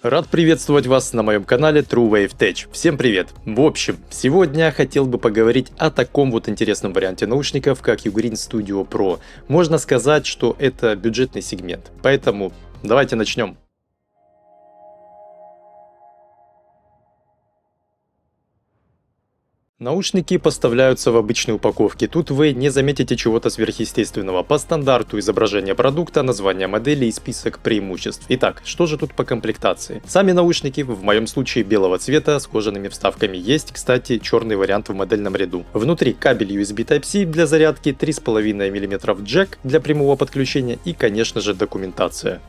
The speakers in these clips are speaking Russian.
Рад приветствовать вас на моем канале True Wave Tech. Всем привет! В общем, сегодня хотел бы поговорить о таком вот интересном варианте наушников, как Ugreen Studio Pro. Можно сказать, что это бюджетный сегмент, поэтому давайте начнем. Наушники поставляются в обычной упаковке, тут вы не заметите чего-то сверхъестественного. По стандарту изображение продукта, название модели и список преимуществ. Итак, что же тут по комплектации? Сами наушники, в моем случае белого цвета, с кожаными вставками. Есть, кстати, черный вариант в модельном ряду. Внутри кабель USB Type-C для зарядки, 3,5 мм джек для прямого подключения и, конечно же, документация.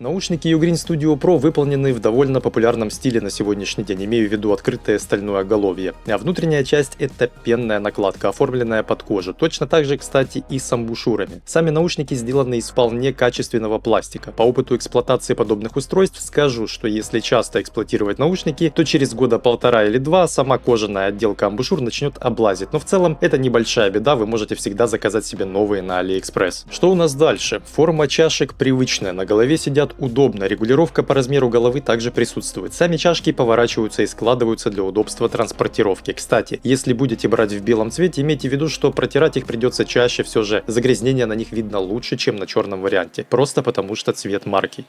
Наушники Ugreen Studio Pro выполнены в довольно популярном стиле на сегодняшний день, имею в виду открытое стальное оголовье. А внутренняя часть — это пенная накладка, оформленная под кожу. Точно так же, кстати, и с амбушюрами. Сами наушники сделаны из вполне качественного пластика. По опыту эксплуатации подобных устройств скажу, что если часто эксплуатировать наушники, то через года полтора или два сама кожаная отделка амбушюр начнет облазить. Но в целом это небольшая беда, вы можете всегда заказать себе новые на AliExpress. Что у нас дальше? Форма чашек привычная, на голове сидят удобно, регулировка по размеру головы также присутствует. Сами чашки поворачиваются и складываются для удобства транспортировки. Кстати, если будете брать в белом цвете, имейте в виду, что протирать их придется чаще, все же загрязнение на них видно лучше, чем на черном варианте, просто потому что цвет марки.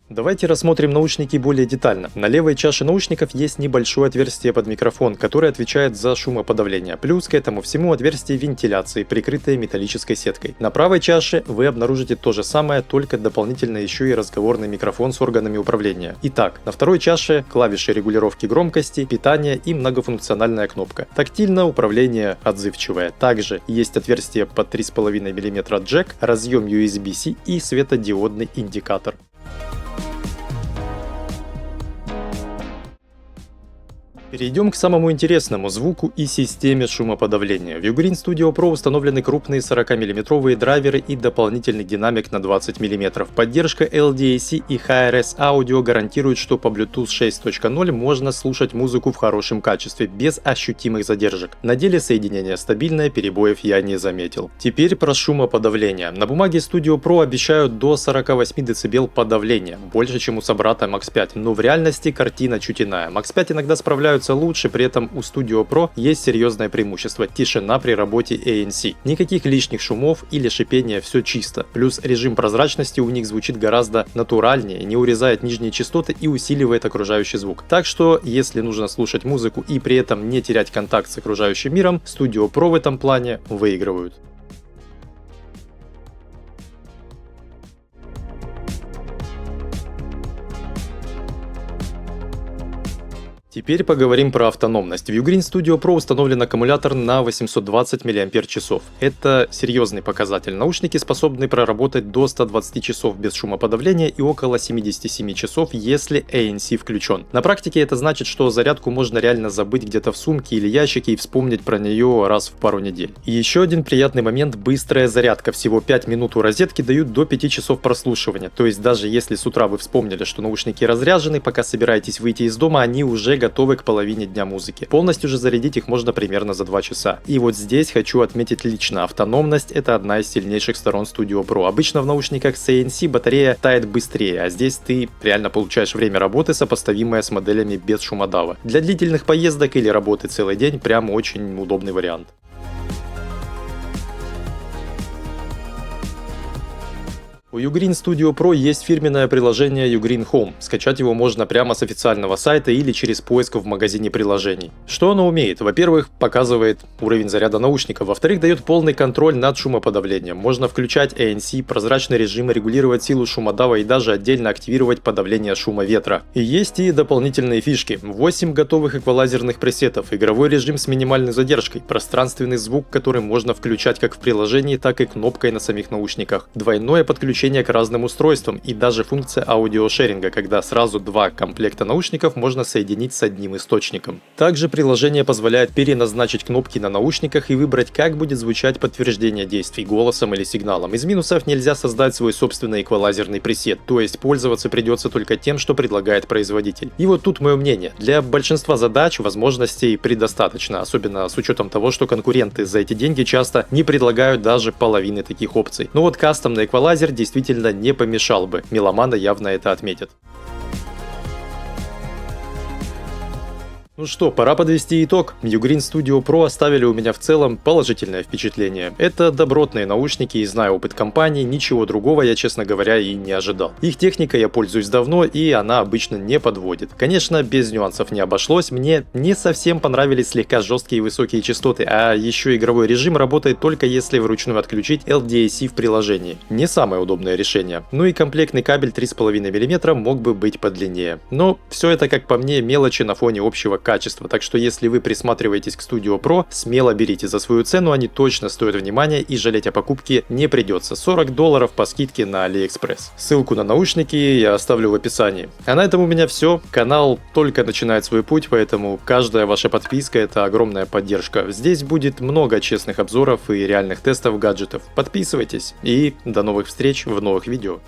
Давайте рассмотрим наушники более детально. На левой чаше наушников есть небольшое отверстие под микрофон, которое отвечает за шумоподавление. Плюс к этому всему отверстие вентиляции, прикрытое металлической сеткой. На правой чаше вы обнаружите то же самое, только дополнительно еще и разговорный микрофон с органами управления. Итак, на второй чаше клавиши регулировки громкости, питания и многофункциональная кнопка. Тактильно управление отзывчивое. Также есть отверстие под 3,5 мм джек, разъем USB-C и светодиодный индикатор. Перейдем к самому интересному — звуку и системе шумоподавления. В Ugreen Studio Pro установлены крупные 40-мм драйверы и дополнительный динамик на 20 мм. Поддержка LDAC и HRS Audio гарантирует, что по Bluetooth 6.0 можно слушать музыку в хорошем качестве, без ощутимых задержек. На деле соединение стабильное, перебоев я не заметил. Теперь про шумоподавление. На бумаге Studio Pro обещают до 48 дБ подавления, больше, чем у собрата Max 5, но в реальности картина чуть иная. Max 5 иногда справляются лучше, при этом у Studio Pro есть серьезное преимущество — тишина при работе ANC. Никаких лишних шумов или шипения, все чисто. Плюс режим прозрачности у них звучит гораздо натуральнее, не урезает нижние частоты и усиливает окружающий звук. Так что, если нужно слушать музыку и при этом не терять контакт с окружающим миром, Studio Pro в этом плане выигрывают. Теперь поговорим про автономность. В Ugreen Studio Pro установлен аккумулятор на 820 мАч. Это серьезный показатель. Наушники способны проработать до 120 часов без шумоподавления и около 77 часов, если ANC включен. На практике это значит, что зарядку можно реально забыть где-то в сумке или ящике и вспомнить про нее раз в пару недель. И еще один приятный момент — быстрая зарядка. Всего 5 минут у розетки дают до 5 часов прослушивания. То есть даже если с утра вы вспомнили, что наушники разряжены, пока собираетесь выйти из дома, они уже готовы к половине дня музыки. Полностью же зарядить их можно примерно за 2 часа. И вот здесь хочу отметить лично: автономность — это одна из сильнейших сторон Studio Pro. Обычно в наушниках с ANC батарея тает быстрее, а здесь ты реально получаешь время работы, сопоставимое с моделями без шумодава. Для длительных поездок или работы целый день прям очень удобный вариант. У Ugreen Studio Pro есть фирменное приложение Ugreen Home. Скачать его можно прямо с официального сайта или через поиск в магазине приложений. Что оно умеет? Во-первых, показывает уровень заряда наушников. Во-вторых, дает полный контроль над шумоподавлением. Можно включать ANC, прозрачный режим, регулировать силу шумодава и даже отдельно активировать подавление шума ветра. И есть и дополнительные фишки. 8 готовых эквалайзерных пресетов, игровой режим с минимальной задержкой, пространственный звук, который можно включать как в приложении, так и кнопкой на самих наушниках, двойное подключение подключения к разным устройствам и даже функция аудиошеринга, когда сразу два комплекта наушников можно соединить с одним источником. Также приложение позволяет переназначить кнопки на наушниках и выбрать, как будет звучать подтверждение действий голосом или сигналом. Из минусов нельзя создать свой собственный эквалайзерный пресет, то есть пользоваться придется только тем, что предлагает производитель. И вот тут мое мнение. Для большинства задач возможностей предостаточно, особенно с учетом того, что конкуренты за эти деньги часто не предлагают даже половины таких опций. Но вот кастомный эквалайзер действительно не помешал бы. Меломаны явно это отметят. Ну что, пора подвести итог. Ugreen Studio Pro оставили у меня в целом положительное впечатление. Это добротные наушники, и зная опыт компании, ничего другого я, честно говоря, и не ожидал. Их техникой я пользуюсь давно, и она обычно не подводит. Конечно, без нюансов не обошлось, мне не совсем понравились слегка жесткие и высокие частоты, а еще игровой режим работает только если вручную отключить LDAC в приложении. Не самое удобное решение. Ну и комплектный кабель 3,5 мм мог бы быть подлиннее. Но все это, как по мне, мелочи на фоне общего качества, так что если вы присматриваетесь к Studio Pro, смело берите за свою цену, они точно стоят внимания и жалеть о покупке не придется. $40 по скидке на AliExpress. Ссылку на наушники я оставлю в описании. А на этом у меня все. Канал только начинает свой путь, поэтому каждая ваша подписка — это огромная поддержка. Здесь будет много честных обзоров и реальных тестов гаджетов. Подписывайтесь и до новых встреч в новых видео.